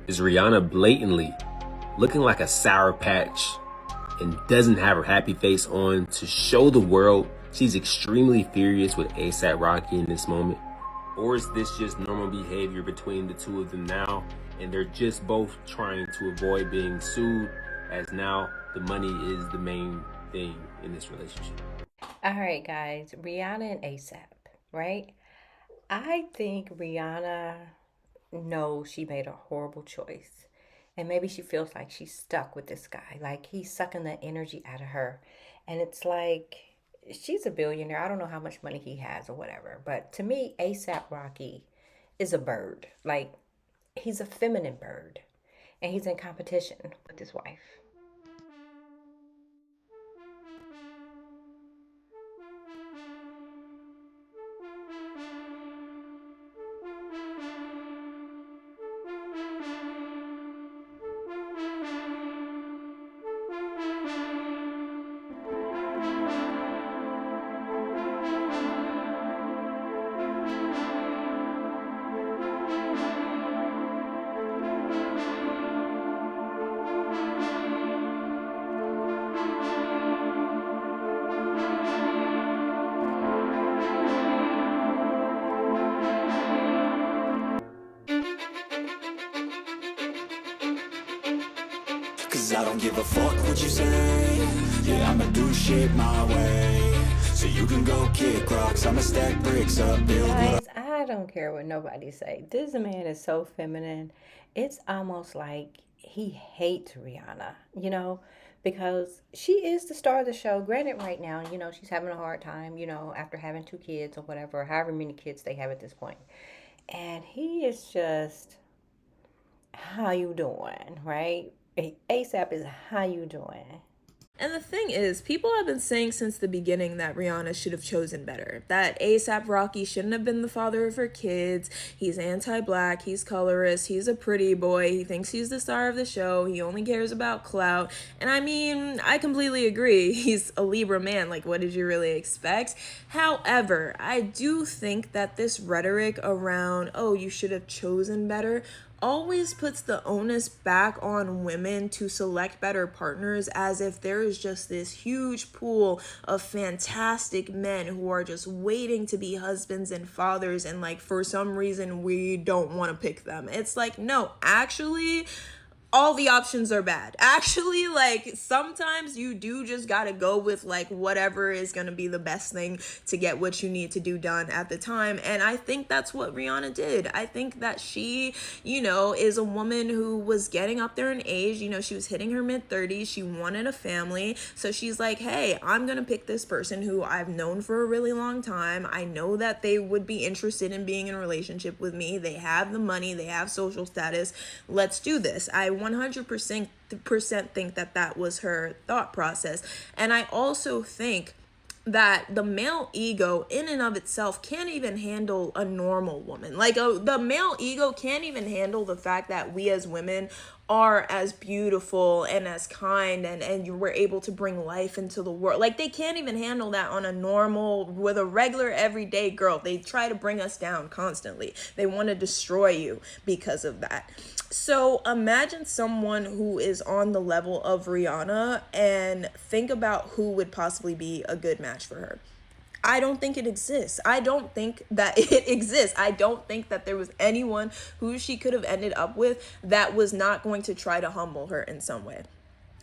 Is Rihanna blatantly looking like a Sour Patch and doesn't have her happy face on to show the world she's extremely furious with A$AP Rocky in this moment? Or is this just normal behavior between the two of them now, and they're just both trying to avoid being sued, as now the money is the main thing in this relationship? All right, guys, Rihanna and ASAP, right? I think Rihanna knows she made a horrible choice. And maybe she feels like she's stuck with this guy. Like he's sucking the energy out of her. And it's like she's a billionaire. I don't know how much money he has or whatever. But to me, ASAP Rocky is a bird. Like he's a feminine bird. And he's in competition with his wife. Cause I don't give a fuck what you say. Yeah, I'ma do shit my way. So you can go kick rocks, I'ma stack bricks up, build what Guys, I don't care what nobody say. This man is so feminine. It's almost like he hates Rihanna, because she is the star of the show. Granted, right now, she's having a hard time, after having two kids or whatever, however many kids they have at this point. And he is just, how you doing, right? ASAP is how you doing. And the thing is, people have been saying since the beginning that Rihanna should have chosen better. That A$AP Rocky shouldn't have been the father of her kids. He's anti-black, he's colorist, he's a pretty boy, he thinks he's the star of the show, he only cares about clout. And I mean, I completely agree. He's a Libra man, like what did you really expect? However, I do think that this rhetoric around, oh, you should have chosen better, always puts the onus back on women to select better partners, as if there is just this huge pool of fantastic men who are just waiting to be husbands and fathers, and like for some reason we don't want to pick them. It's like, no, actually all the options are bad. Actually, like sometimes you do just gotta go with like whatever is gonna be the best thing to get what you need to do done at the time. And I think that's what Rihanna did. I think that she, is a woman who was getting up there in age. She was hitting her mid-30s. She wanted a family. So she's like, hey, I'm gonna pick this person who I've known for a really long time. I know that they would be interested in being in a relationship with me. They have the money, they have social status. Let's do this. I 100% think that that was her thought process. And I also think that the male ego in and of itself can't even handle a normal woman. Like the male ego can't even handle the fact that we as women are as beautiful and as kind, and you were able to bring life into the world. Like they can't even handle that on a normal, with a regular everyday girl. They try to bring us down constantly. They want to destroy you because of that. So imagine someone who is on the level of Rihanna and think about who would possibly be a good match for her. I don't think it exists. I don't think that it exists. I don't think that there was anyone who she could have ended up with that was not going to try to humble her in some way.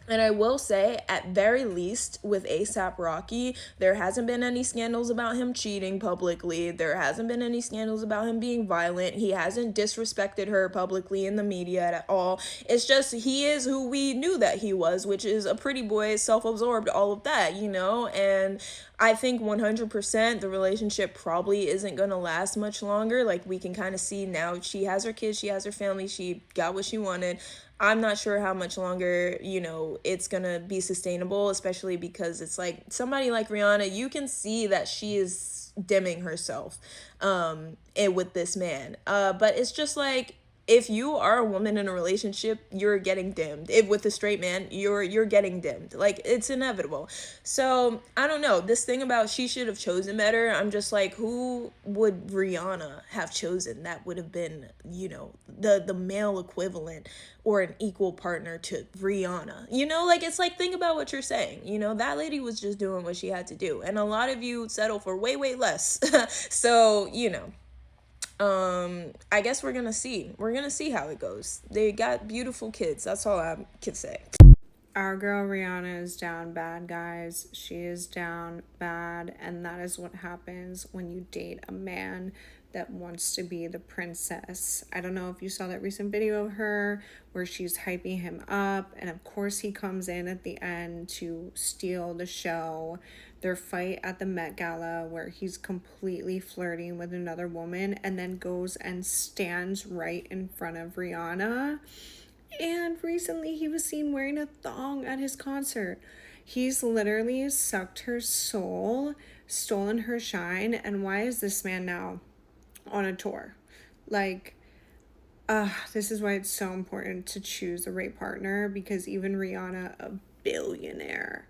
And I will say, at very least, with A$AP Rocky, there hasn't been any scandals about him cheating publicly. There hasn't been any scandals about him being violent. He hasn't disrespected her publicly in the media at all. It's just he is who we knew that he was, which is a pretty boy, self-absorbed, all of that, And I think 100% the relationship probably isn't going to last much longer. Like we can kind of see now, she has her kids, she has her family, she got what she wanted. I'm not sure how much longer, it's going to be sustainable, especially because it's like somebody like Rihanna, you can see that she is dimming herself with this man. But it's just like, if you are a woman in a relationship, you're getting dimmed. If with a straight man, you're getting dimmed. Like, it's inevitable. So I don't know, this thing about she should have chosen better, I'm just like, who would Rihanna have chosen that would have been, you know, the male equivalent or an equal partner to Rihanna? You know, like, it's like, think about what you're saying. You know, that lady was just doing what she had to do, and a lot of you settle for way less. So, you know, I guess we're gonna see how it goes. They got beautiful kids, that's all I can say. Our girl Rihanna is down bad, guys. She is down bad, and that is what happens when you date a man that wants to be the princess. I don't know if you saw that recent video of her where she's hyping him up, and of course he comes in at the end to steal the show. Their fight at the Met Gala where he's completely flirting with another woman and then goes and stands right in front of Rihanna. And recently he was seen wearing a thong at his concert. He's literally sucked her soul, stolen her shine, and why is this man now on a tour? Like, this is why it's so important to choose the right partner, because even Rihanna, a billionaire,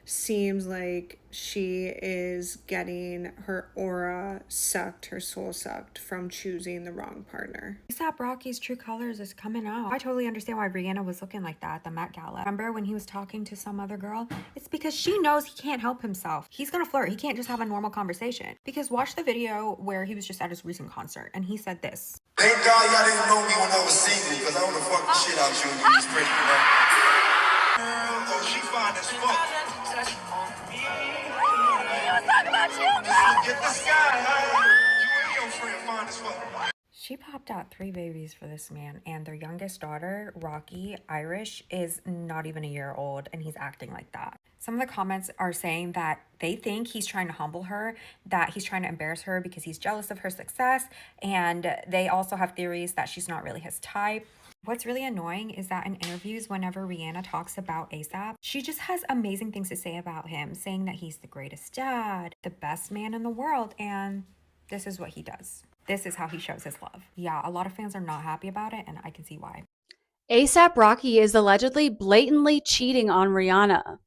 seems like she is getting her aura sucked, her soul sucked from choosing the wrong partner. A$AP Rocky's true colors is coming out. I totally understand why Rihanna was looking like that at the Met Gala. Remember when he was talking to some other girl? It's because she knows he can't help himself. He's gonna flirt. He can't just have a normal conversation. Because watch the video where he was just at his recent concert and he said this. Thank God y'all didn't know me when I was single, because I would have fucked the shit out you and you was pretty, you know? Oh, she fine as fuck. Get the sky. You and your friend fine as fuck. She popped out 3 babies for this man, and their youngest daughter, Rocky, Irish, is not even a year old, and he's acting like that. Some of the comments are saying that they think he's trying to humble her, that he's trying to embarrass her because he's jealous of her success, and they also have theories that she's not really his type. What's really annoying is that in interviews, whenever Rihanna talks about A$AP, she just has amazing things to say about him, saying that he's the greatest dad, the best man in the world, and this is what he does. This is how he shows his love. Yeah, a lot of fans are not happy about it, and I can see why. A$AP Rocky is allegedly blatantly cheating on Rihanna.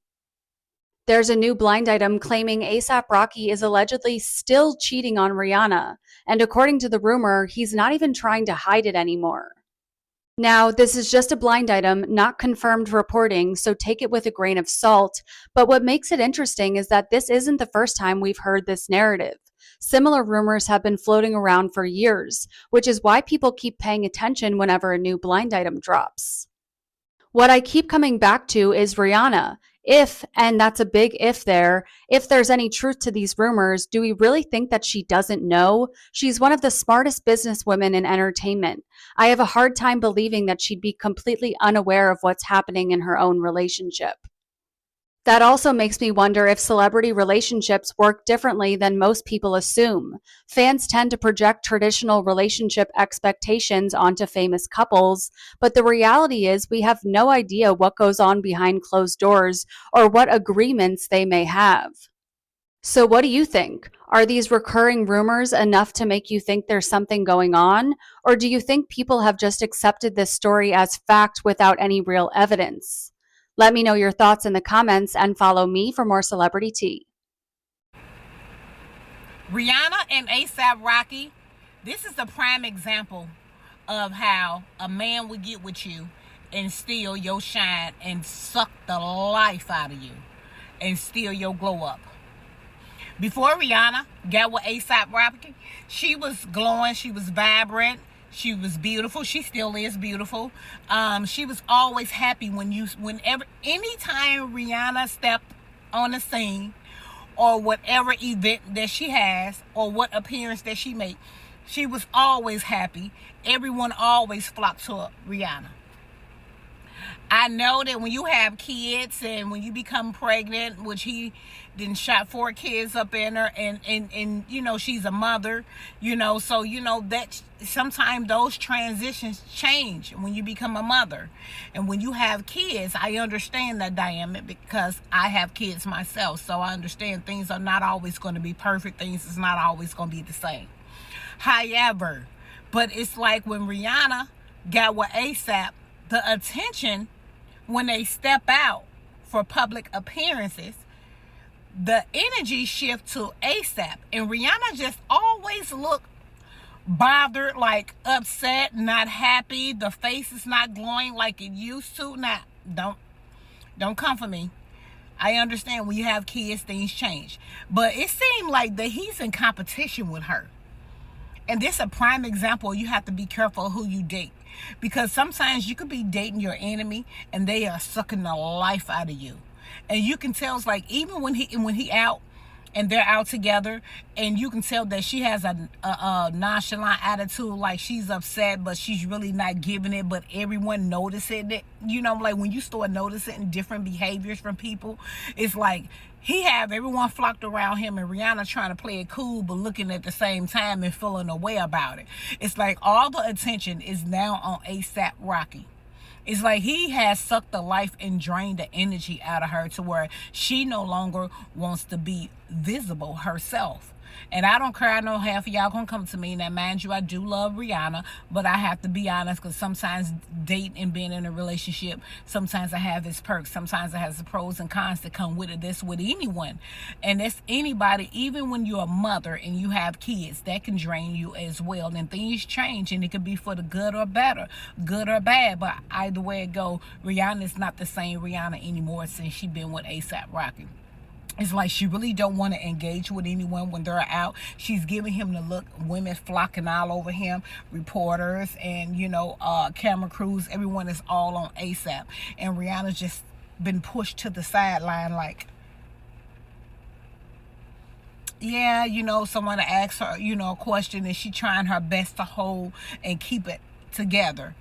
There's a new blind item claiming A$AP Rocky is allegedly still cheating on Rihanna, and according to the rumor, he's not even trying to hide it anymore. Now, this is just a blind item, not confirmed reporting, so take it with a grain of salt, but what makes it interesting is that this isn't the first time we've heard this narrative. Similar rumors have been floating around for years, which is why people keep paying attention whenever a new blind item drops. What I keep coming back to is Rihanna. If, and that's a big if there, if there's any truth to these rumors, do we really think that she doesn't know? She's one of the smartest businesswomen in entertainment. I have a hard time believing that she'd be completely unaware of what's happening in her own relationship. That also makes me wonder if celebrity relationships work differently than most people assume. Fans tend to project traditional relationship expectations onto famous couples, but the reality is we have no idea what goes on behind closed doors or what agreements they may have. So what do you think? Are these recurring rumors enough to make you think there's something going on? Or do you think people have just accepted this story as fact without any real evidence? Let me know your thoughts in the comments and follow me for more celebrity tea. Rihanna and A$AP Rocky, this is the prime example of how a man would get with you and steal your shine and suck the life out of you and steal your glow up. Before Rihanna got with A$AP Rocky, she was glowing, she was vibrant, she was beautiful. She still is beautiful. She was always happy anytime Rihanna stepped on the scene or whatever event that she has or what appearance that she made, she was always happy. Everyone always flocked to Rihanna. I know that when you have kids and when you become pregnant, which he then shot 4 kids up in her, and you know, she's a mother, you know, so you know that sometimes those transitions change when you become a mother. And when you have kids, I understand that dynamic because I have kids myself, so I understand things are not always going to be perfect. Things is not always going to be the same. However, but it's like when Rihanna got with ASAP, the attention when they step out for public appearances, the energy shift to ASAP. And Rihanna just always look bothered, like upset, not happy. The face is not glowing like it used to. Now, don't come for me. I understand when you have kids, things change. But it seemed like that he's in competition with her. And this is a prime example. You have to be careful who you date. Because sometimes you could be dating your enemy and they are sucking the life out of you. And you can tell, it's like, even when he out and they're out together, and you can tell that she has a nonchalant attitude, like she's upset, but she's really not giving it, but everyone noticing it. You know, like when you start noticing different behaviors from people, it's like he have everyone flocked around him, and Rihanna trying to play it cool, but looking at the same time and feeling a way about it. It's like all the attention is now on ASAP Rocky. It's like he has sucked the life and drained the energy out of her to where she no longer wants to be visible herself. And I don't care. I know half of y'all gonna come to me. Now, mind you, I do love Rihanna, but I have to be honest, because sometimes dating and being in a relationship, sometimes I have its perks. Sometimes it has the pros and cons that come with it. That's with anyone. And that's anybody, even when you're a mother and you have kids, that can drain you as well. And things change, and it could be for the good or better, good or bad. But either way it go, Rihanna is not the same Rihanna anymore since she been with ASAP Rocky. It's like she really don't want to engage with anyone when they're out. She's giving him the look. Women flocking all over him. Reporters and, camera crews. Everyone is all on ASAP. And Rihanna's just been pushed to the sideline like, yeah, someone asks her, a question, and she trying her best to hold and keep it together.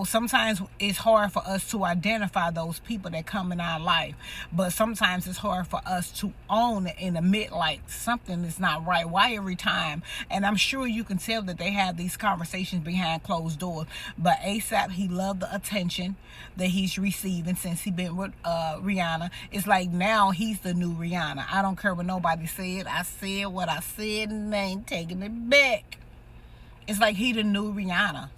Sometimes it's hard for us to identify those people that come in our life, but sometimes it's hard for us to own it and admit like something is not right. Why every time? And I'm sure you can tell that they have these conversations behind closed doors. But ASAP, he loved the attention that he's receiving since he been with Rihanna. It's like now he's the new Rihanna. I don't care what nobody said. I said what I said and I ain't taking it back. It's like he the new Rihanna.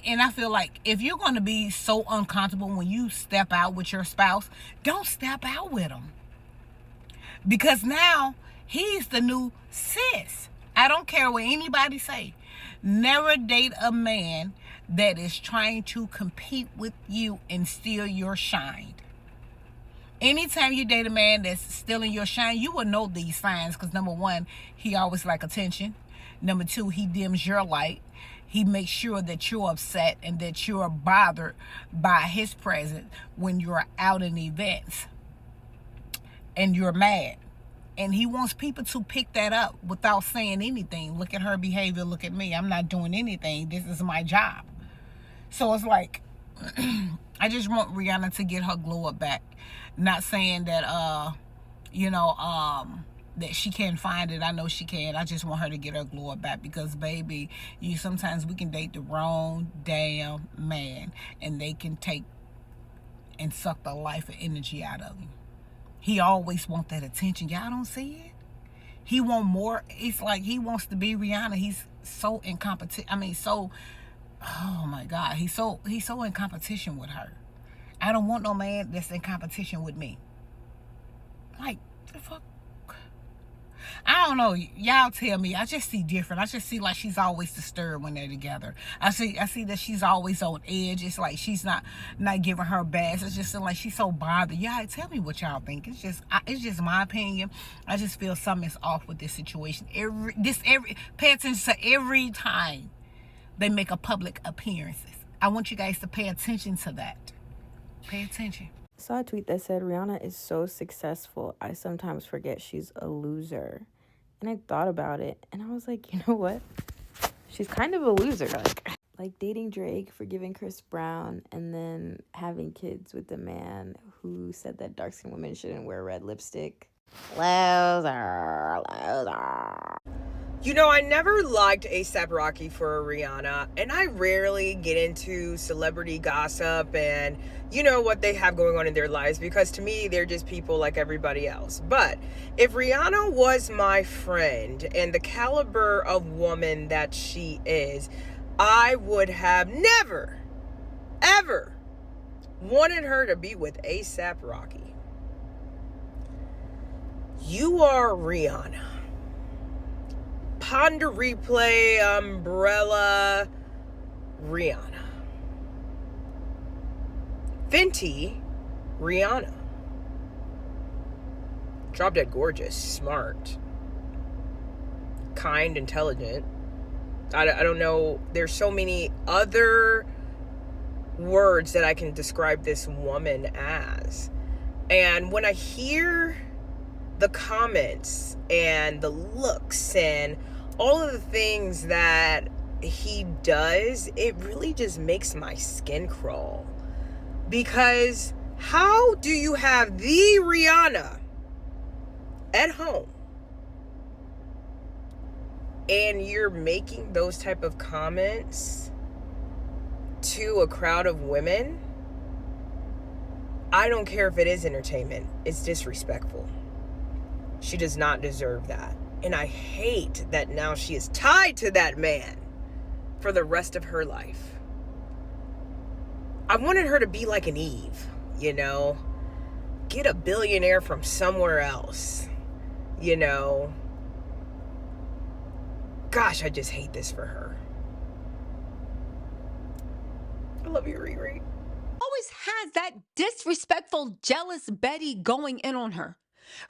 And I feel like if you're going to be so uncomfortable when you step out with your spouse, don't step out with him. Because now he's the new sis. I don't care what anybody say. Never date a man that is trying to compete with you and steal your shine. Anytime you date a man that's stealing your shine, you will know these signs. Because number one, he always like attention. Number two, he dims your light. He makes sure that you're upset and that you're bothered by his presence when you're out in events and you're mad. And he wants people to pick that up without saying anything. Look at her behavior. Look at me. I'm not doing anything. This is my job. So it's like, I just want Rihanna to get her glow up back. Not saying that, that she can't find it. I know she can. I just want her to get her glow up back, because baby, sometimes we can date the wrong damn man and they can take and suck the life and energy out of you. He always wants that attention. Y'all don't see it? He want more. It's like he wants to be Rihanna. He's so in competition. Oh my God. He's so in competition with her. I don't want no man that's in competition with me. Like, the fuck? I don't know. Y'all tell me. I just see different. I just see like she's always disturbed when they're together. I see that she's always on edge. It's like she's not giving her best. It's just like she's so bothered. Y'all tell me what y'all think. It's just my opinion. I just feel something's off with this situation. Pay attention to every time they make a public appearances. I want you guys to pay attention to that. Pay attention. I saw a tweet that said, Rihanna is so successful, I sometimes forget she's a loser. And I thought about it, and I was like, you know what? She's kind of a loser. Like dating Drake, forgiving Chris Brown, and then having kids with the man who said that dark-skinned women shouldn't wear red lipstick. Loser. I never liked A$AP Rocky for Rihanna, and I rarely get into celebrity gossip and what they have going on in their lives, because to me, they're just people like everybody else. But if Rihanna was my friend and the caliber of woman that she is, I would have never, ever wanted her to be with A$AP Rocky. You are Rihanna. Ponder replay, umbrella, Rihanna. Fenty, Rihanna. Drop dead gorgeous, smart, kind, intelligent. I don't know. There's so many other words that I can describe this woman as. And when I hear the comments and the looks and all of the things that he does, it really just makes my skin crawl. Because how do you have the Rihanna at home and you're making those type of comments to a crowd of women? I don't care if it is entertainment. It's disrespectful. She does not deserve that. And I hate that now she is tied to that man for the rest of her life. I wanted her to be like an Eve, you know? Get a billionaire from somewhere else, you know? Gosh, I just hate this for her. I love you, Riri. Always has that disrespectful, jealous Betty going in on her.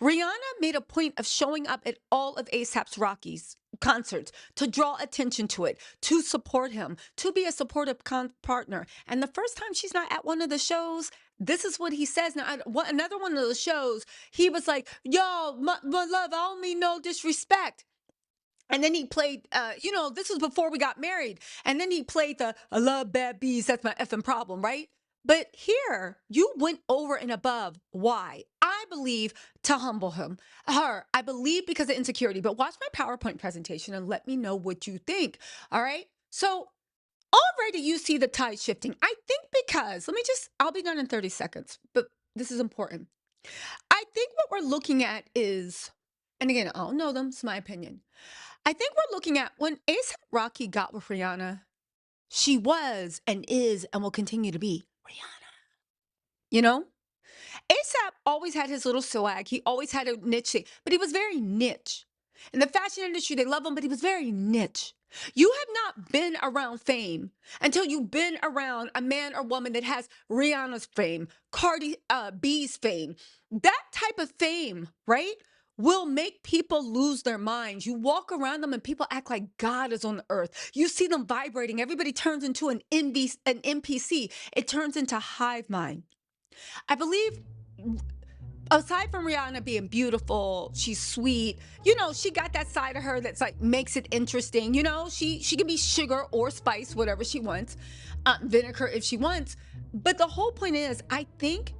Rihanna made a point of showing up at all of A$AP Rocky's concerts to draw attention to it, to support him, to be a supportive partner. And the first time she's not at one of the shows, this is what he says. Now, another one of the shows, he was like, yo, my love, I don't mean no disrespect. And then he played, this was before we got married. And then he played the, I love bad bees, that's my effing problem, right? But here, you went over and above. Why? I believe to humble her. I believe because of insecurity. But watch my PowerPoint presentation and let me know what you think. All right? So already you see the tide shifting. I think because, I'll be done in 30 seconds. But this is important. I think what we're looking at is, and again, I don't know them, it's my opinion. I think we're looking at when A$AP Rocky got with Rihanna, she was and is and will continue to be Rihanna. You know? A$AP always had his little swag. He always had a niche thing, but he was very niche. In the fashion industry, they love him, but he was very niche. You have not been around fame until you've been around a man or woman that has Rihanna's fame, Cardi B's fame. That type of fame, right, will make people lose their minds. You walk around them and people act like God is on the earth. You see them vibrating. Everybody turns into an NPC. It turns into hive mind. I believe, aside from Rihanna being beautiful, she's sweet, she got that side of her that's like makes it interesting. She can be sugar or spice, whatever she wants, vinegar if she wants. But the whole point is, I think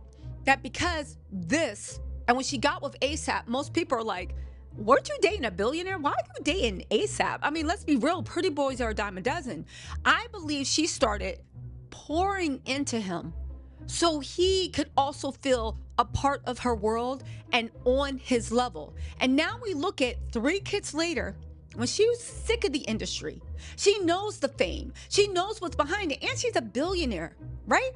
that because this, and when she got with A$AP, most people are like, weren't you dating a billionaire? Why are you dating A$AP? I mean, let's be real. Pretty boys are a dime a dozen. I believe she started pouring into him so he could also feel a part of her world and on his level. And now we look at 3 kids later, when she was sick of the industry, she knows the fame, she knows what's behind it, and she's a billionaire, right?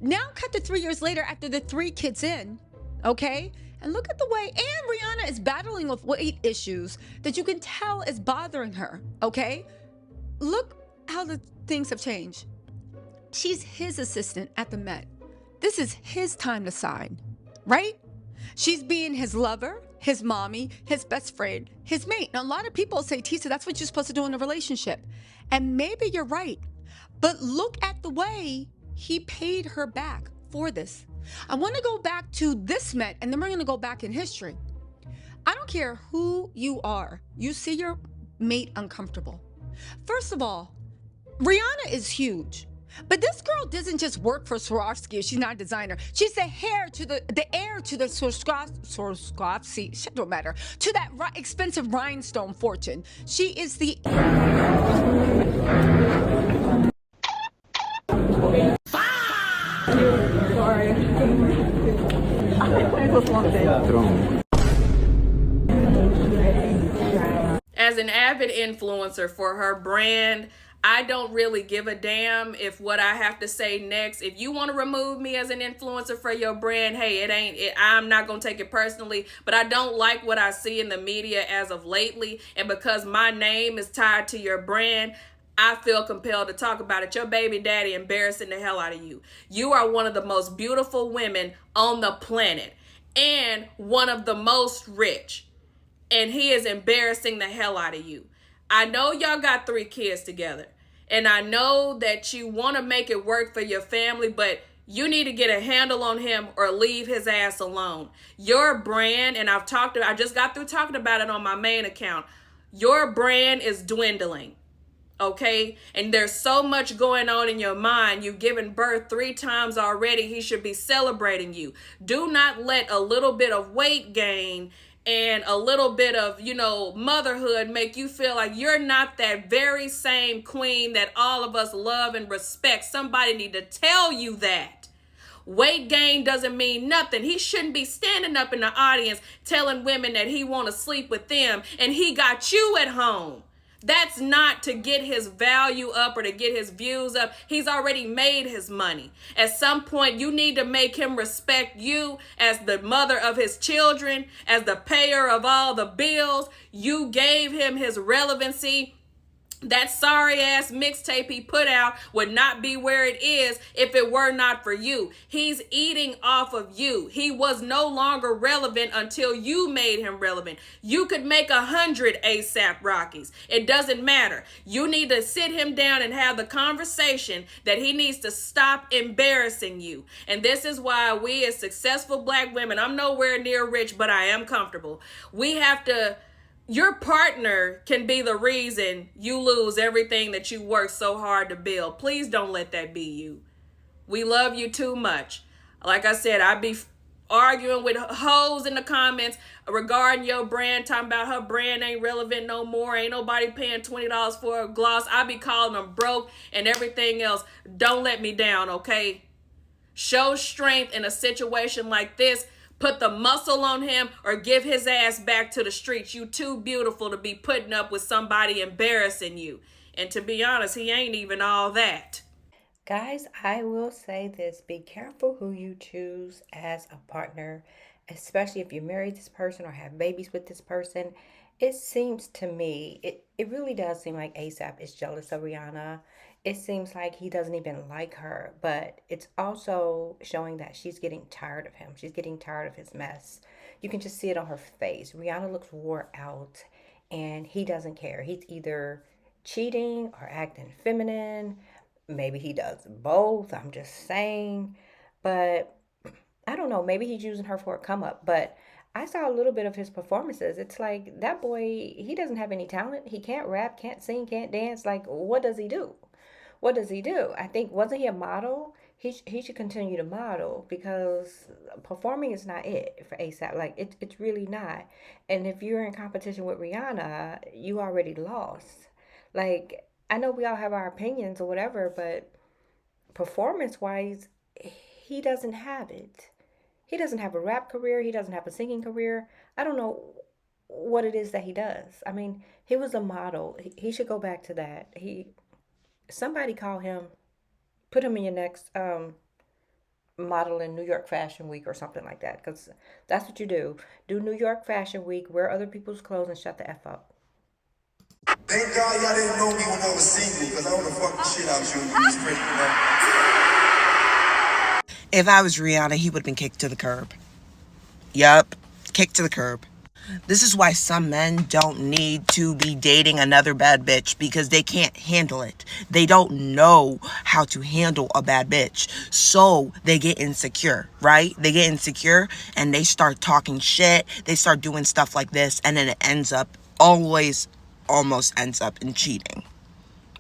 Now cut to 3 years later after the 3 kids in, okay? And look at the way, and Rihanna is battling with weight issues that you can tell is bothering her, okay? Look how the things have changed. She's his assistant at the Met. This is his time to shine, right? She's being his lover, his mommy, his best friend, his mate. Now, a lot of people say, Tisa, that's what you're supposed to do in a relationship. And maybe you're right. But look at the way he paid her back for this. I want to go back to this Met, and then we're going to go back in history. I don't care who you are. You see your mate uncomfortable. First of all, Rihanna is huge. But this girl doesn't just work for Swarovski. She's not a designer. She's the heir to the Swarovski, shit don't matter, to that expensive rhinestone fortune. She is the... Sorry. As an avid influencer for her brand, I don't really give a damn if what I have to say next. If you want to remove me as an influencer for your brand, hey, I'm not going to take it personally. But I don't like what I see in the media as of lately. And because my name is tied to your brand, I feel compelled to talk about it. Your baby daddy embarrassing the hell out of you. You are one of the most beautiful women on the planet and one of the most rich. And he is embarrassing the hell out of you. I know y'all got 3 kids together. And I know that you want to make it work for your family, but you need to get a handle on him or leave his ass alone. Your brand, and I just got through talking about it on my main account. Your brand is dwindling. Okay? And there's so much going on in your mind. You've given birth 3 times already. He should be celebrating you. Do not let a little bit of weight gain and a little bit of, motherhood make you feel like you're not that very same queen that all of us love and respect. Somebody need to tell you that. Weight gain doesn't mean nothing. He shouldn't be standing up in the audience telling women that he want to sleep with them and he got you at home. That's not to get his value up or to get his views up. He's already made his money. At some point, you need to make him respect you as the mother of his children, as the payer of all the bills. You gave him his relevancy. That sorry ass mixtape he put out would not be where it is if it were not for you. He's eating off of you. He was no longer relevant until you made him relevant. You could make 100 ASAP Rockies. It doesn't matter. You need to sit him down and have the conversation that he needs to stop embarrassing you. And this is why we as successful black women, I'm nowhere near rich, but I am comfortable. We have to... Your partner can be the reason you lose everything that you worked so hard to build. Please don't let that be you. We love you too much. Like I said, I be arguing with hoes in the comments regarding your brand, talking about her brand ain't relevant no more. Ain't nobody paying $20 for a gloss. I be calling them broke and everything else. Don't let me down, okay? Show strength in a situation like this. Put the muscle on him or give his ass back to the streets. You too beautiful to be putting up with somebody embarrassing you. And to be honest, he ain't even all that. Guys, I will say this. Be careful who you choose as a partner, especially if you marry this person or have babies with this person. It seems to me, it really does seem like ASAP is jealous of Rihanna. It seems like he doesn't even like her, but it's also showing that she's getting tired of him. She's getting tired of his mess. You can just see it on her face. Rihanna looks wore out and he doesn't care. He's either cheating or acting feminine. Maybe he does both. I'm just saying. But I don't know. Maybe he's using her for a come up. But I saw a little bit of his performances. It's like that boy, he doesn't have any talent. He can't rap, can't sing, can't dance. Like, what does he do? What does he do? I think, wasn't he a model? He should continue to model because performing is not it for ASAP. Like, it's really not. And if you're in competition with Rihanna, you already lost. Like, I know we all have our opinions or whatever, but performance-wise, he doesn't have it. He doesn't have a rap career. He doesn't have a singing career. I don't know what it is that he does. I mean, he was a model. He should go back to that. Somebody call him, put him in your next model in New York Fashion Week or something like that, because that's what you do. Do New York Fashion Week, wear other people's clothes, and shut the F up. Thank God y'all didn't know me when I was single, because I would have fucked the shit out you when you was pregnant. If I was Rihanna, he would have been kicked to the curb. Yup, kicked to the curb. This is why some men don't need to be dating another bad bitch, because they can't handle it. They don't know how to handle a bad bitch. So they get insecure, right? They get insecure and they start talking shit. They start doing stuff like this, and then it almost ends up in cheating.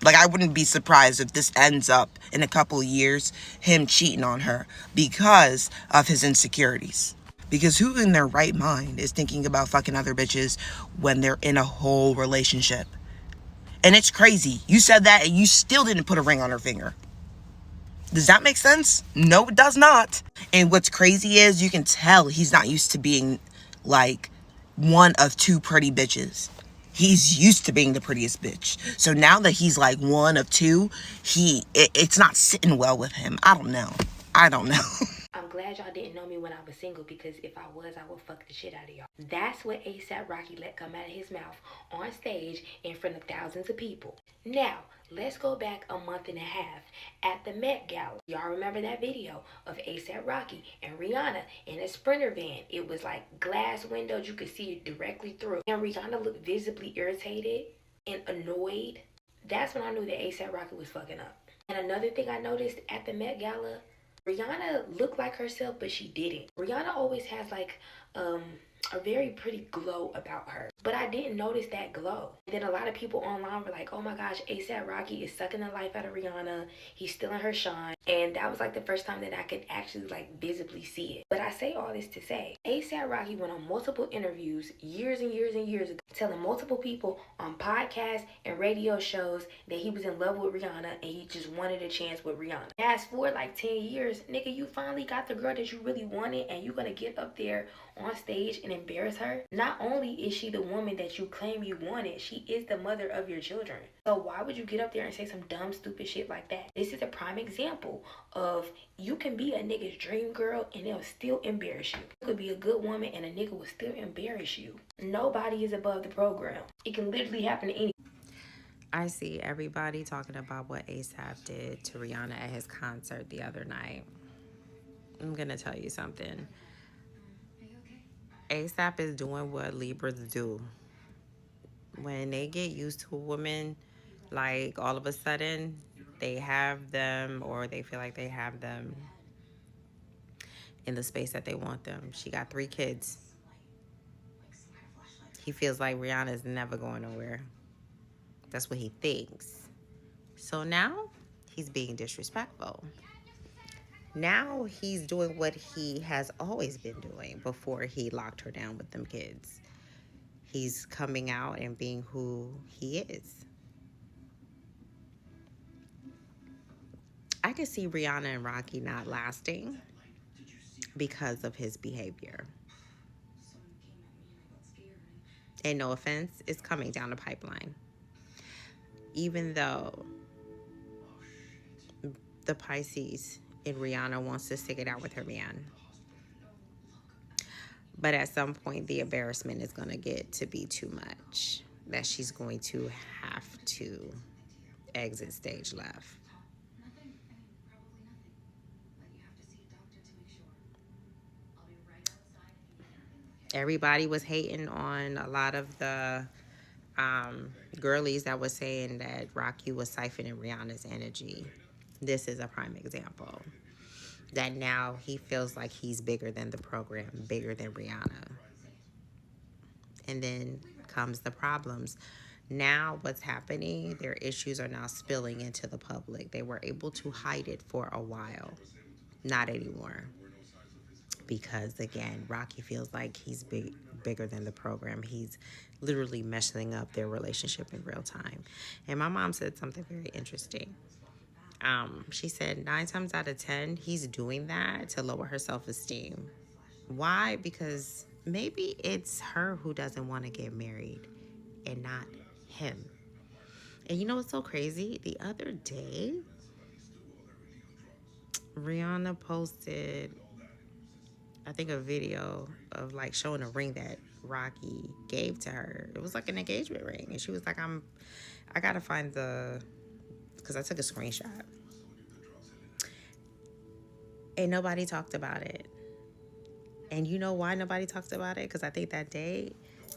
Like, I wouldn't be surprised if this ends up in a couple of years him cheating on her because of his insecurities. Because who in their right mind is thinking about fucking other bitches when they're in a whole relationship? And it's crazy. You said that and you still didn't put a ring on her finger. Does that make sense? No, it does not. And what's crazy is you can tell he's not used to being like one of 2 pretty bitches. He's used to being the prettiest bitch. So now that he's like one of two, it's not sitting well with him. I don't know. I'm glad y'all didn't know me when I was single, because if I was, I would fuck the shit out of y'all. That's what ASAP Rocky let come out of his mouth on stage in front of thousands of people. Now, let's go back a month and a half at the Met Gala. Y'all remember that video of ASAP Rocky and Rihanna in a Sprinter van? It was like glass windows, you could see it directly through. And Rihanna looked visibly irritated and annoyed. That's when I knew that ASAP Rocky was fucking up. And another thing I noticed at the Met Gala, Rihanna looked like herself, but she didn't. Rihanna always has like a very pretty glow about her, but I didn't notice that glow. And then a lot of people online were like, oh my gosh, ASAP Rocky is sucking the life out of Rihanna. He's stealing her shine. And that was like the first time that I could actually like visibly see it. But I say all this to say, ASAP Rocky went on multiple interviews years and years and years ago, telling multiple people on podcasts and radio shows that he was in love with Rihanna and he just wanted a chance with Rihanna. Fast forward like 10 years, nigga, you finally got the girl that you really wanted, and you gonna get up there on stage and embarrass her? Not only is she the woman that you claim you wanted, she is the mother of your children. So why would you get up there and say some dumb, stupid shit like that? This is a prime example of you can be a nigga's dream girl and they'll still embarrass you. You could be a good woman and a nigga will still embarrass you. Nobody is above the program. It can literally happen to any. I see everybody talking about what ASAP did to Rihanna at his concert the other night. I'm gonna tell you something. ASAP is doing what Libras do. When they get used to a woman, like all of a sudden they have them, or they feel like they have them in the space that they want them. She got 3 kids. He feels like Rihanna is never going nowhere. That's what he thinks. So now he's being disrespectful. Now he's doing what he has always been doing before he locked her down with them kids. He's coming out and being who he is. I could see Rihanna and Rocky not lasting because of his behavior. And no offense, it's coming down the pipeline. Even though the Pisces in Rihanna wants to stick it out with her man. But at some point, the embarrassment is going to get to be too much, that she's going to have to exit stage left. Everybody was hating on a lot of the girlies that was saying that Rocky was siphoning Rihanna's energy. This is a prime example. That now he feels like he's bigger than the program, bigger than Rihanna. And then comes the problems. Now what's happening, their issues are now spilling into the public. They were able to hide it for a while. Not anymore. Because again, Rocky feels like he's bigger than the program. He's literally messing up their relationship in real time. And my mom said something very interesting. She said 9 times out of 10, he's doing that to lower her self-esteem. Why? Because maybe it's her who doesn't want to get married and not him. And you know what's so crazy? The other day, Rihanna posted, I think, a video of like showing a ring that Rocky gave to her. It was like an engagement ring. And she was like, I got to find because I took a screenshot. And nobody talked about it. And you know why nobody talked about it? Because I think that day,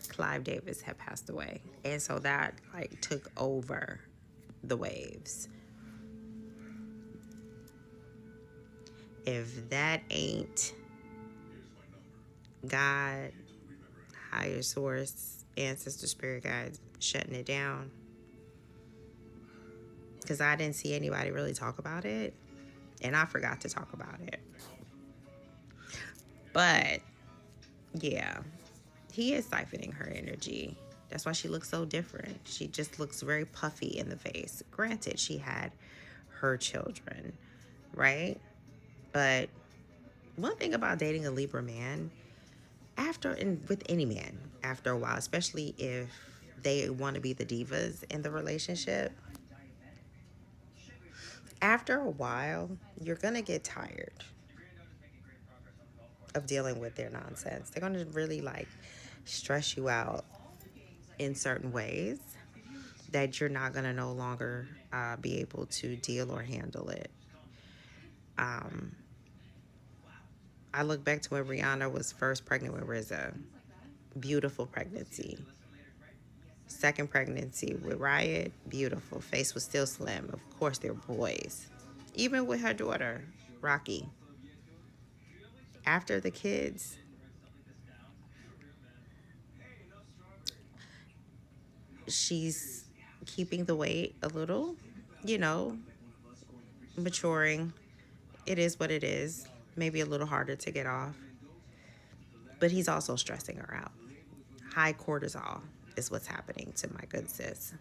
Clive Davis had passed away. And so that like took over the waves. If that ain't God, higher source, ancestor, spirit guides shutting it down. Because I didn't see anybody really talk about it. And I forgot to talk about it. But, yeah, he is siphoning her energy. That's why she looks so different. She just looks very puffy in the face. Granted, she had her children, right? But one thing about dating a Libra man, with any man, after a while, especially if they want to be the divas in the relationship, after a while, you're going to get tired of dealing with their nonsense. They're going to really like stress you out in certain ways that you're not going to no longer be able to deal or handle it. I look back to when Rihanna was first pregnant with RZA. Beautiful pregnancy. Second pregnancy with Riot, beautiful. Face was still slim. Of course, they're boys. Even with her daughter, Rocky. After the kids, she's keeping the weight a little, you know, maturing. It is what it is. Maybe a little harder to get off. But he's also stressing her out. High cortisol is what's happening to my good sis,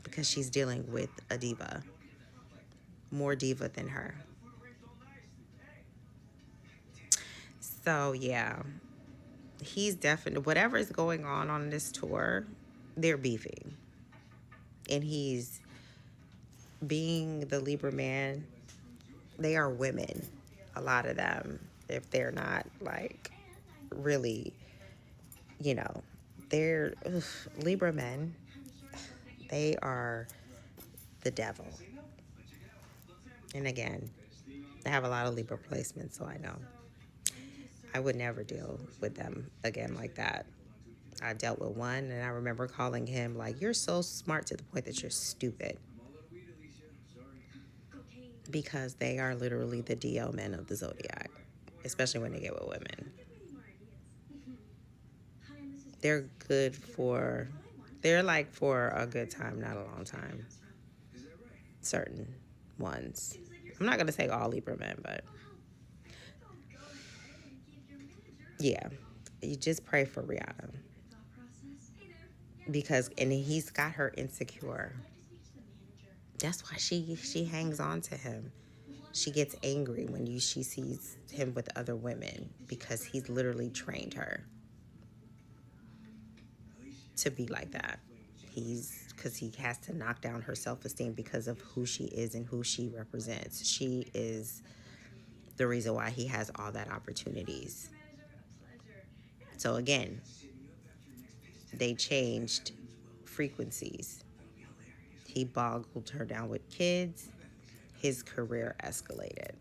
because she's dealing with a diva, more diva than her. So yeah, he's definitely, whatever is going on this tour, they're beefing. And he's being the Libra man. They are women, a lot of them, if they're not like really, you know, they're Libra men. They are the devil. And again, I have a lot of Libra placements, so I know. I would never deal with them again like that. I dealt with one, and I remember calling him like, you're so smart to the point that you're stupid. Because they are literally the DL men of the zodiac, especially when they get with women. They're good for, they're like for a good time, not a long time. Certain ones. I'm not going to say all Libra men, but yeah, you just pray for Rihanna. Because, and he's got her insecure. That's why she hangs on to him. She gets angry when she sees him with other women, because he's literally trained her to be like that. Because he has to knock down her self-esteem because of who she is and who she represents. She is the reason why he has all that opportunities. So again, they changed frequencies. He boggled her down with kids. His career escalated.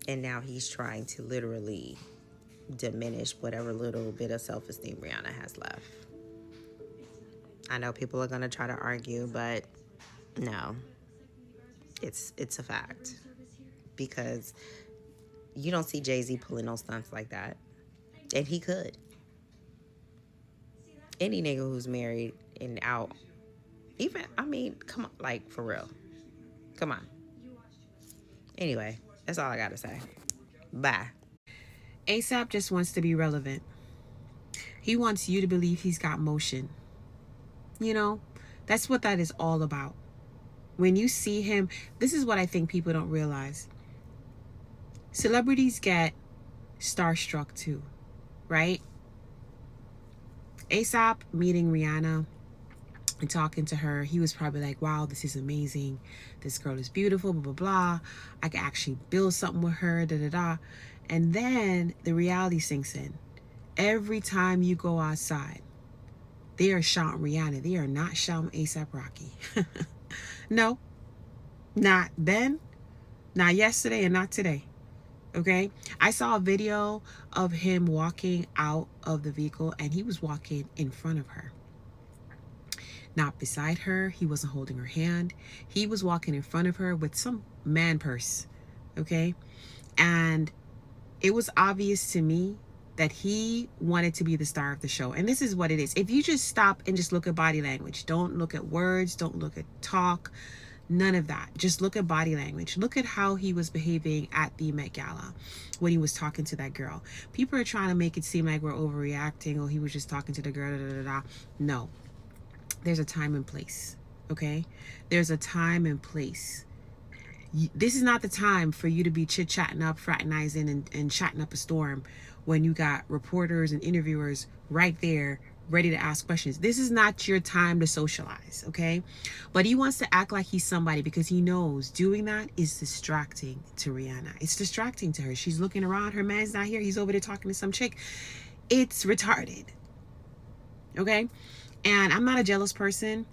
And now he's trying to literally diminish whatever little bit of self-esteem Rihanna has left. I know people are going to try to argue, but no. It's a fact. Because you don't see Jay-Z pulling no stunts like that. And he could. Any nigga who's married and out, even, I mean, come on, like, for real. Come on. Anyway, that's all I got to say. Bye. ASAP just wants to be relevant. He wants you to believe he's got motion. You know, that's what that is all about. When you see him, this is what I think people don't realize. Celebrities get starstruck too, right? ASAP meeting Rihanna and talking to her, he was probably like, wow, this is amazing. This girl is beautiful, blah, blah, blah. I can actually build something with her, da, da, da. And then the reality sinks in. Every time you go outside, they are shouting Rihanna. They are not shouting ASAP Rocky. No, not then, not yesterday, and not today. Okay? I saw a video of him walking out of the vehicle, and he was walking in front of her. Not beside her. He wasn't holding her hand. He was walking in front of her with some man purse. Okay? And it was obvious to me that he wanted to be the star of the show. And this is what it is. If you just stop and just look at body language, don't look at words, don't look at talk, none of that. Just look at body language. Look at how he was behaving at the Met Gala when he was talking to that girl. People are trying to make it seem like we're overreacting, or he was just talking to the girl, da, da, da, da. No. There's a time and place, okay? There's a time and place. This is not the time for you to be chit-chatting up, fraternizing, and chatting up a storm when you got reporters and interviewers right there ready to ask questions. This is not your time to socialize, okay? But he wants to act like he's somebody because he knows doing that is distracting to Rihanna. It's distracting to her. She's looking around. Her man's not here. He's over there talking to some chick. It's retarded, okay? And I'm not a jealous person.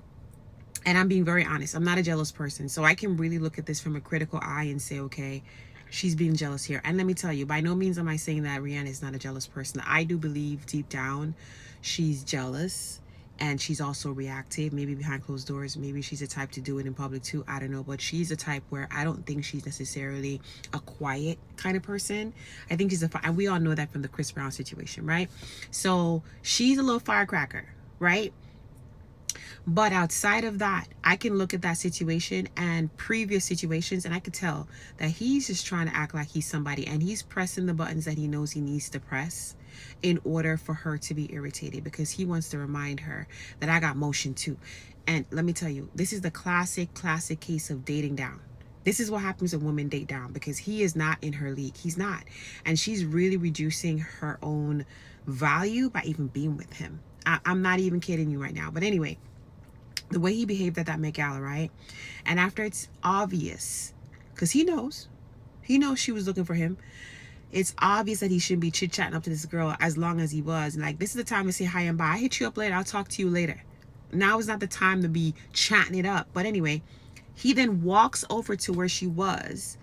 And I'm being very honest. I'm not a jealous person. So I can really look at this from a critical eye and say, okay, she's being jealous here. And let me tell you, by no means am I saying that Rihanna is not a jealous person. I do believe deep down she's jealous, and she's also reactive. Maybe behind closed doors. Maybe she's a type to do it in public too. I don't know. But she's a type where I don't think she's necessarily a quiet kind of person. I think she's and we all know that from the Chris Brown situation, right? So she's a little firecracker, right? But outside of that, I can look at that situation and previous situations, and I could tell that he's just trying to act like he's somebody, and he's pressing the buttons that he knows he needs to press in order for her to be irritated, because he wants to remind her that I got motion too. And let me tell you, this is the classic case of dating down. This is what happens when women date down, because he is not in her league. He's not. And she's really reducing her own value by even being with him. I'm not even kidding you right now. But anyway, the way he behaved at that Met Gala, right? And after it's obvious, because he knows she was looking for him. It's obvious that he shouldn't be chit-chatting up to this girl as long as he was. And like, this is the time to say hi and bye. I hit you up later. I'll talk to you later. Now is not the time to be chatting it up. But anyway, he then walks over to where she was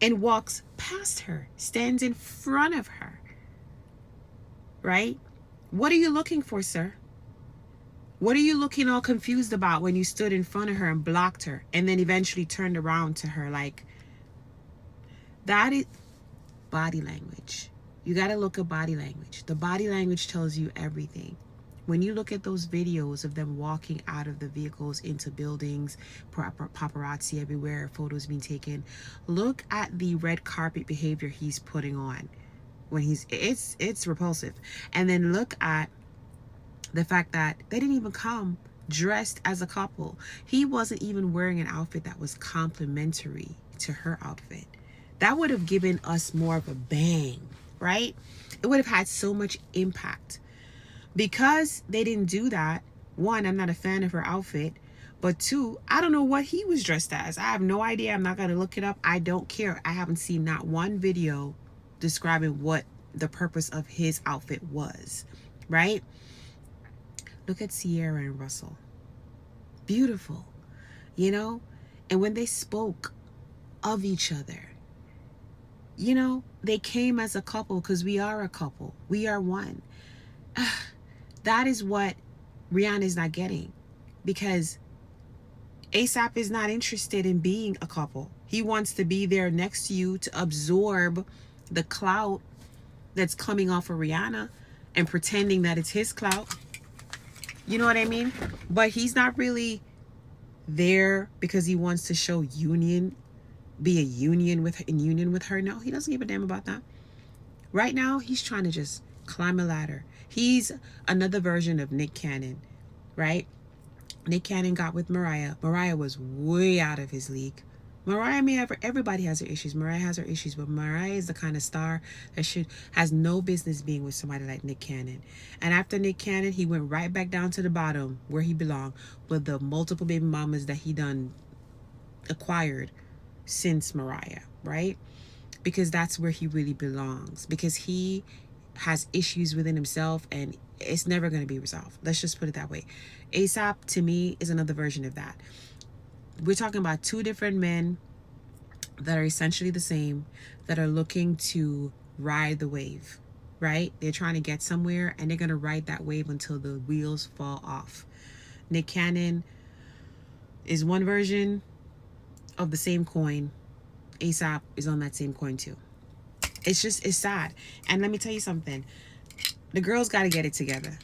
and walks past her, stands in front of her, right? What are you looking for, sir? What are you looking all confused about when you stood in front of her and blocked her and then eventually turned around to her? Like, that is body language. You got to look at body language. The body language tells you everything. When you look at those videos of them walking out of the vehicles into buildings, paparazzi everywhere, photos being taken, look at the red carpet behavior he's putting on when it's repulsive. And then look at the fact that they didn't even come dressed as a couple. He wasn't even wearing an outfit that was complementary to her outfit. That would have given us more of a bang, right? It would have had so much impact. Because they didn't do that, one, I'm not a fan of her outfit. But two, I don't know what he was dressed as. I have no idea. I'm not going to look it up. I don't care. I haven't seen not one video describing what the purpose of his outfit was, right? Look at Sierra and Russell. Beautiful, you know? And when they spoke of each other, you know, they came as a couple because we are a couple. We are one. That is what Rihanna is not getting, because ASAP is not interested in being a couple. He wants to be there next to you to absorb the clout that's coming off of Rihanna and pretending that it's his clout. You know what I mean? But he's not really there because he wants to show union, be in union with her. No, he doesn't give a damn about that. Right now, he's trying to just climb a ladder. He's another version of Nick Cannon, right? Nick Cannon got with Mariah. Mariah was way out of his league. Mariah may have, everybody has their issues. Mariah has her issues, but Mariah is the kind of star that has no business being with somebody like Nick Cannon. And after Nick Cannon, he went right back down to the bottom where he belonged, with the multiple baby mamas that he done acquired since Mariah, right? Because that's where he really belongs. Because he has issues within himself, and it's never going to be resolved. Let's just put it that way. ASAP, to me, is another version of that. We're talking about two different men that are essentially the same, that are looking to ride the wave, right? They're trying to get somewhere, and they're going to ride that wave until the wheels fall off. Nick Cannon is one version of the same coin. ASAP is on that same coin too. It's sad. And let me tell you something. The girls got to get it together.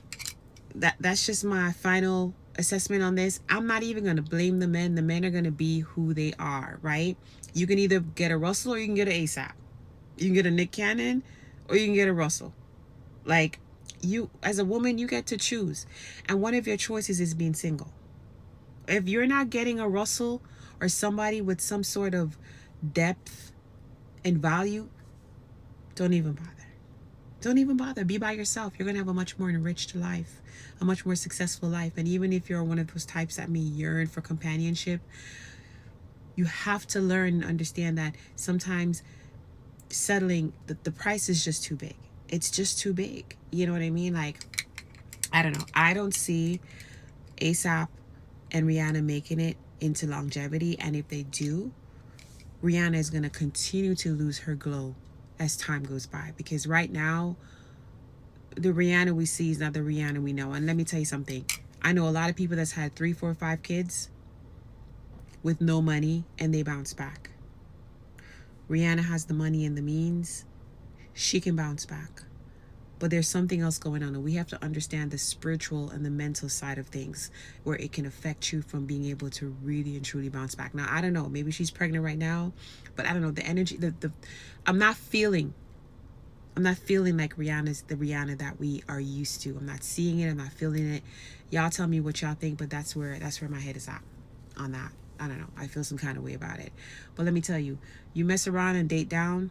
That's just my final assessment on this. I'm not even going to blame the men. The men are going to be who they are, right? You can either get a Russell or you can get an ASAP. You can get a Nick Cannon or you can get a Russell. Like, you, as a woman, you get to choose. And one of your choices is being single. If you're not getting a Russell or somebody with some sort of depth and value, don't even bother. Don't even bother. Be by yourself. You're going to have a much more enriched life, a much more successful life. And even if you're one of those types that may yearn for companionship, you have to learn and understand that sometimes settling, the price is just too big. It's just too big. You know what I mean? Like, I don't know. I don't see ASAP and Rihanna making it into longevity. And if they do, Rihanna is going to continue to lose her glow as time goes by. Because right now, the Rihanna we see is not the Rihanna we know. And let me tell you something. I know a lot of people that's had 3, 4, 5 kids with no money and they bounce back. Rihanna has the money and the means. She can bounce back. But there's something else going on, and we have to understand the spiritual and the mental side of things, where it can affect you from being able to really and truly bounce back. Now, I don't know, maybe she's pregnant right now, but I don't know, the energy, I'm not feeling like Rihanna's the Rihanna that we are used to. I'm not seeing it, I'm not feeling it. Y'all tell me what y'all think, but that's where my head is at on that. I don't know, I feel some kind of way about it. But let me tell you, you mess around and date down,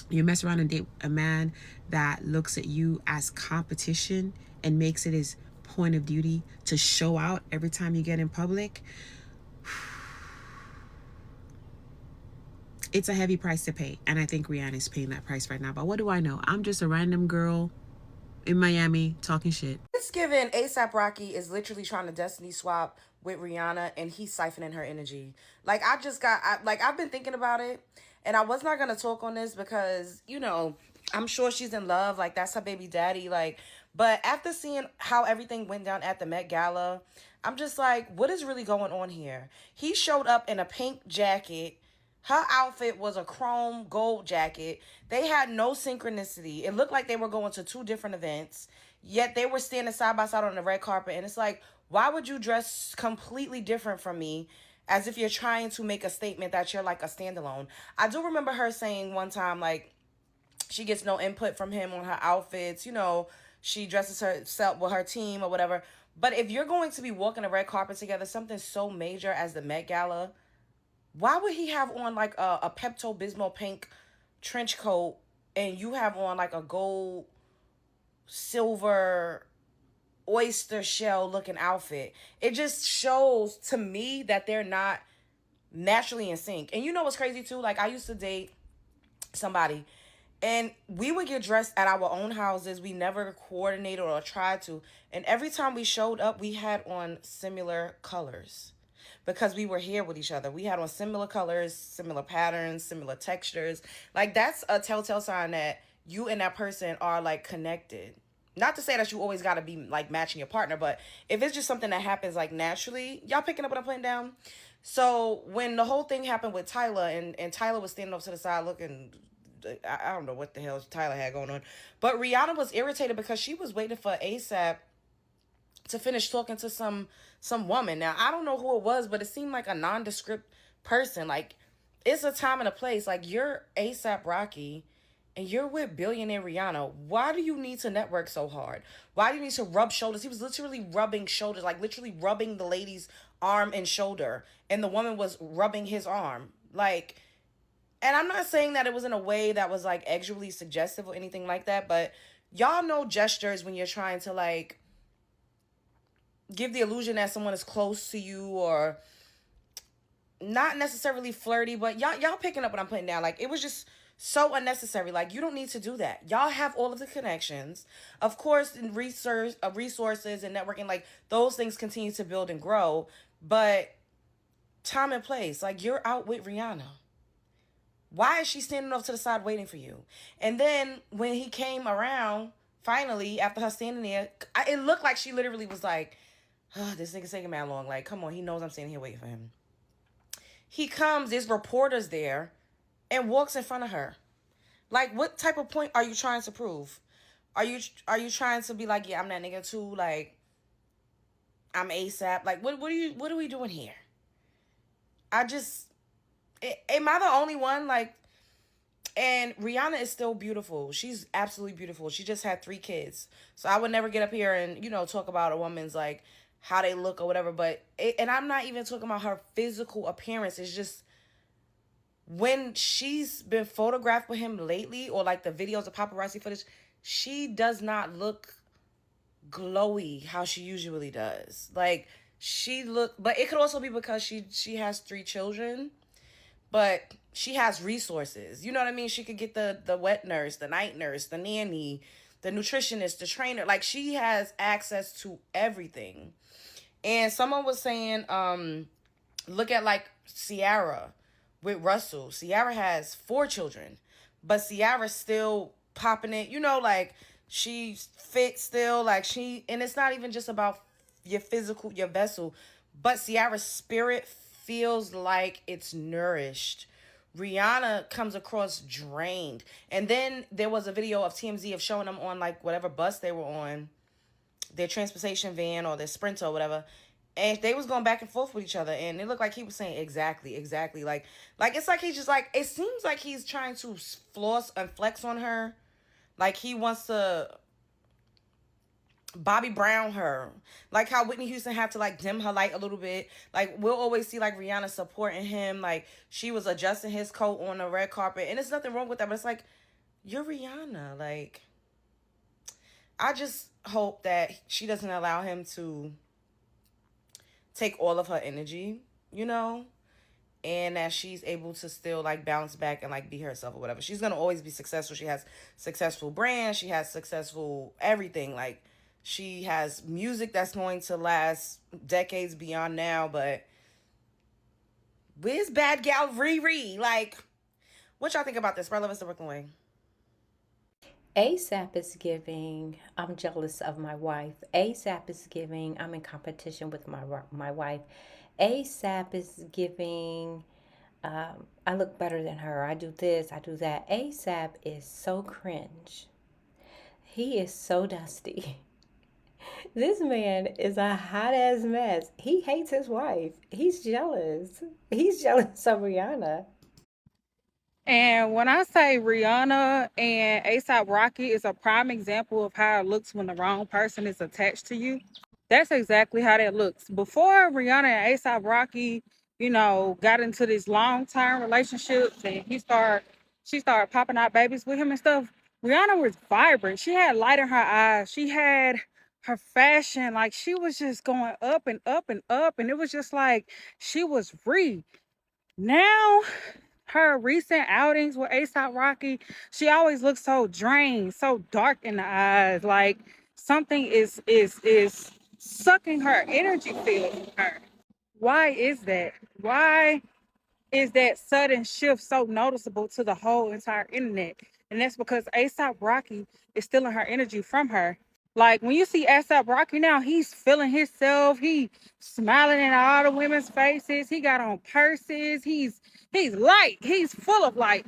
you mess around and date a man that looks at you as competition and makes it his point of duty to show out every time you get in public, it's a heavy price to pay. And I think Rihanna is paying that price right now. But what do I know? I'm just a random girl in Miami talking shit. It's given ASAP Rocky is literally trying to destiny swap with Rihanna, and he's siphoning her energy. Like, I've been thinking about it, and I was not going to talk on this because, you know, I'm sure she's in love. Like, that's her baby daddy. Like, but after seeing how everything went down at the Met Gala, I'm just like, what is really going on here? He showed up in a pink jacket. Her outfit was a chrome gold jacket. They had no synchronicity. It looked like they were going to 2 different events, yet they were standing side by side on the red carpet. And it's like, why would you dress completely different from me, as if you're trying to make a statement that you're like a standalone? I do remember her saying one time, like, she gets no input from him on her outfits. You know, she dresses herself with her team or whatever. But if you're going to be walking the red carpet together, something so major as the Met Gala, why would he have on like a Pepto-Bismol pink trench coat and you have on like a gold, silver, oyster shell looking outfit? It just shows to me that they're not naturally in sync. And you know what's crazy too? Like, I used to date somebody and we would get dressed at our own houses. We never coordinated or tried to. And every time we showed up, we had on similar colors because we were here with each other. We had on similar colors, similar patterns, similar textures. Like, that's a telltale sign that you and that person are like connected. Not to say that you always got to be like matching your partner, but if it's just something that happens like naturally, y'all picking up what I'm putting down? So when the whole thing happened with Tyler and Tyler was standing up to the side looking, I don't know what the hell Tyler had going on, but Rihanna was irritated because she was waiting for ASAP to finish talking to some woman. Now, I don't know who it was, but it seemed like a nondescript person. Like, it's a time and a place. Like, you're ASAP Rocky and you're with billionaire Rihanna. Why do you need to network so hard? Why do you need to rub shoulders? He was literally rubbing shoulders, like literally rubbing the lady's arm and shoulder, and the woman was rubbing his arm. Like, and I'm not saying that it was in a way that was like actually suggestive or anything like that, but y'all know gestures when you're trying to like give the illusion that someone is close to you, or not necessarily flirty, but y'all picking up what I'm putting down. Like, it was just so unnecessary. Like, you don't need to do that. Y'all have all of the connections. Of course, in resources and networking, like, those things continue to build and grow, but time and place. Like, you're out with Rihanna. Why is she standing off to the side waiting for you? And then when he came around, finally, after her standing there, it looked like she literally was like, oh, this nigga's taking mad long. Like, come on, he knows I'm standing here waiting for him. He comes, there's reporters there, and walks in front of her. Like, what type of point are you trying to prove? Are you trying to be like, yeah, I'm that nigga too? Like, I'm ASAP. Like, what are we doing here? Am I the only one? Like, and Rihanna is still beautiful. She's absolutely beautiful. She just had 3 kids. So I would never get up here and, you know, talk about a woman's like how they look or whatever. But and I'm not even talking about her physical appearance. It's just when she's been photographed with him lately, or like the videos of paparazzi footage, she does not look glowy how she usually does. Like she look, but it could also be because she has 3 children, but she has resources. You know what I mean? She could get the wet nurse, the night nurse, the nanny, the nutritionist, the trainer. Like she has access to everything. And someone was saying, look at like Ciara with Russell. Ciara has 4 children, but Ciara's still popping it. You know, like she's fit still. Like and it's not even just about your physical, your vessel, but Ciara's spirit feels like it's nourished. Rihanna comes across drained. And then there was a video of TMZ of showing them on like whatever bus they were on, their transportation van or their Sprinter or whatever, and they was going back and forth with each other, and it looked like he was saying exactly, like it's like he's just like, it seems like he's trying to floss and flex on her, like he wants to Bobby Brown her, like how Whitney Houston had to like dim her light a little bit. Like we'll always see like Rihanna supporting him, like she was adjusting his coat on the red carpet, and there's nothing wrong with that, but it's like, you're Rihanna. Like I just hope that she doesn't allow him to take all of her energy, you know, and that she's able to still like bounce back and like be herself or whatever. She's gonna always be successful. She has successful brands, she has successful everything. Like she has music that's going to last decades beyond now. But where's bad gal Riri? Like, what y'all think about this? Relevance to Brooklyn Way. ASAP is giving, I'm jealous of my wife. ASAP is giving, I'm in competition with my wife. ASAP is giving, I look better than her. I do this, I do that. ASAP is so cringe. He is so dusty. This man is a hot ass mess. He hates his wife. He's jealous. He's jealous of Rihanna. And when I say Rihanna and ASAP Rocky is a prime example of how it looks when the wrong person is attached to you, that's exactly how that looks. Before Rihanna and ASAP Rocky, got into this long-term relationship and she started popping out babies with him and stuff, Rihanna was vibrant. She had light in her eyes. She had her fashion, like she was just going up and up and up. And it was just like she was free. Now her recent outings with ASAP Rocky, she always looks so drained, so dark in the eyes, like something is sucking her energy field from her. Why is that? Why is that sudden shift so noticeable to the whole entire internet? And that's because ASAP Rocky is stealing her energy from her. Like when you see ASAP Rocky now, he's feeling himself. He smiling in all the women's faces. He got on purses. He's light. He's full of light.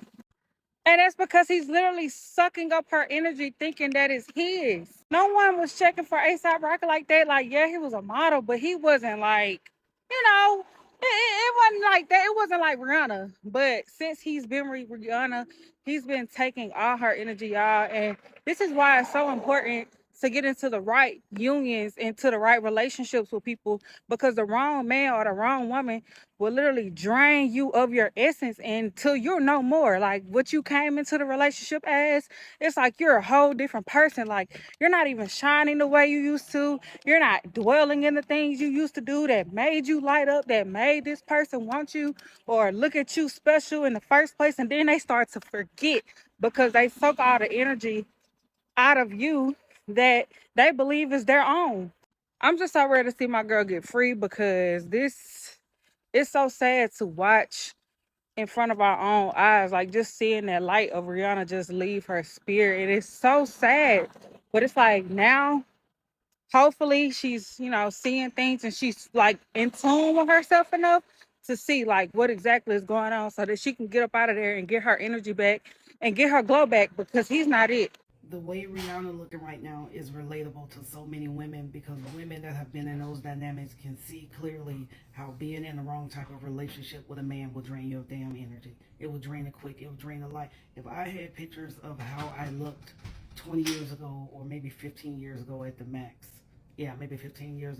And that's because he's literally sucking up her energy, thinking that it's his. No one was checking for ASAP Rocky like that. Like, yeah, he was a model, but he wasn't like, it wasn't like that. It wasn't like Rihanna. But since he's been with Rihanna, he's been taking all her energy, y'all. And this is why it's so important to get into the right unions, into the right relationships with people, because the wrong man or the wrong woman will literally drain you of your essence until you're no more. Like what you came into the relationship as, it's like you're a whole different person. Like you're not even shining the way you used to. You're not dwelling in the things you used to do that made you light up, that made this person want you or look at you special in the first place. And then they start to forget because they suck all the energy out of you that they believe is their own. I'm just so ready to see my girl get free, because this it's so sad to watch in front of our own eyes, like just seeing that light of Rihanna just leave her spirit. It is so sad. But it's like now, hopefully she's, seeing things and she's like in tune with herself enough to see like what exactly is going on so that she can get up out of there and get her energy back and get her glow back, because he's not it. The way Rihanna looking right now is relatable to so many women, because women that have been in those dynamics can see clearly how being in the wrong type of relationship with a man will drain your damn energy. It will drain it quick. It will drain a lot. If I had pictures of how I looked 20 years ago or maybe 15 years ago at the max, yeah, maybe 15 years,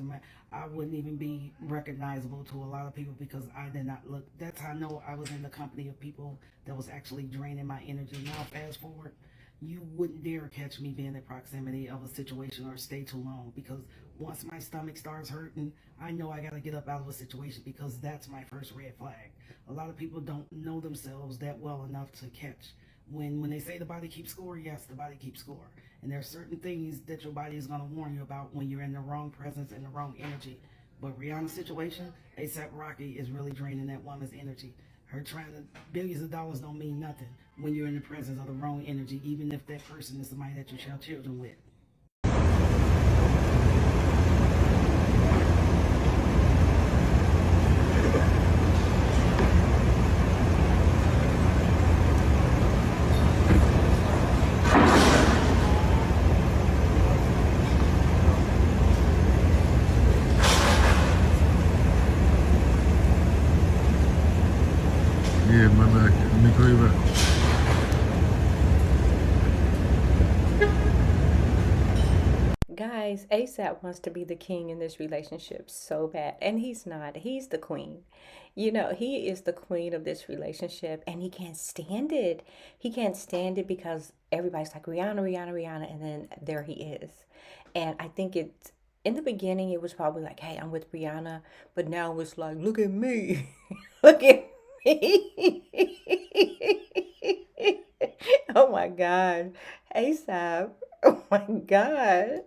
I wouldn't even be recognizable to a lot of people because I did not look. That's how I know I was in the company of people that was actually draining my energy. Now, fast forward, you wouldn't dare catch me being in proximity of a situation or stay too long, because once my stomach starts hurting, I know I got to get up out of a situation, because that's my first red flag. A lot of people don't know themselves that well enough to catch when they say the body keeps score. Yes, the body keeps score, and there are certain things that your body is going to warn you about when you're in the wrong presence and the wrong energy. But Rihanna's situation, ASAP Rocky is really draining that woman's energy. Her trying to billions of dollars don't mean nothing when you're in the presence of the wrong energy, even if that person is somebody that you share children with. Yeah, my bad. Let me call you back. Guys, ASAP wants to be the king in this relationship so bad, and he's not. He's the queen. You know, he is the queen of this relationship, and he can't stand it. He can't stand it because everybody's like, Rihanna, Rihanna, Rihanna, and then there he is. And I think it's, in the beginning, it was probably like, hey, I'm with Rihanna, but now it's like, look at me. Look at me. Oh my God. ASAP. Oh my God.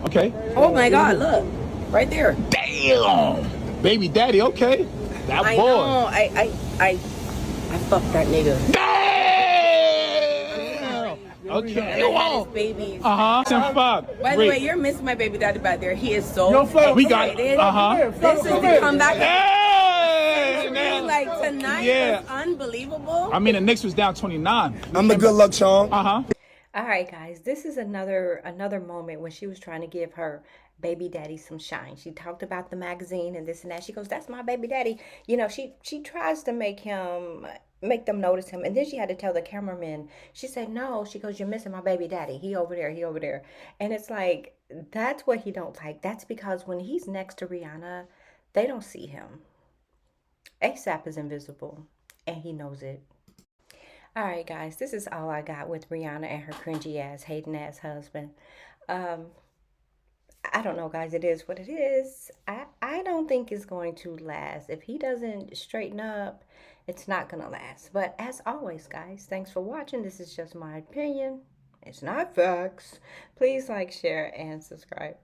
Okay. Oh my God, look. Right there. Damn. Baby daddy, okay. That I boy. know. I fucked that nigga. Damn. Okay. And I had his babies. Ten five. By the way, you're missing my baby daddy back there. He is so Yo, Flo, we got excited. This is the comeback. Hey, man. Like tonight was unbelievable. I mean, the Knicks was down 29. I'm the good luck charm. All right, guys, this is another moment when she was trying to give her baby daddy some shine. She talked about the magazine and this and that. She goes, "That's my baby daddy." You know, she tries to make them notice him. And then she had to tell the cameraman. She said, "No." She goes, "You're missing my baby daddy. He over there. He over there." And it's like, that's what he don't like. That's because when he's next to Rihanna, they don't see him. ASAP is invisible, and he knows it. All right, guys, this is all I got with Rihanna and her cringy ass, hating ass husband. Um, I don't know, guys. It is what it is. I don't think it's going to last. If he doesn't straighten up, it's not going to last. But as always, guys, thanks for watching. This is just my opinion. It's not facts. Please like, share, and subscribe.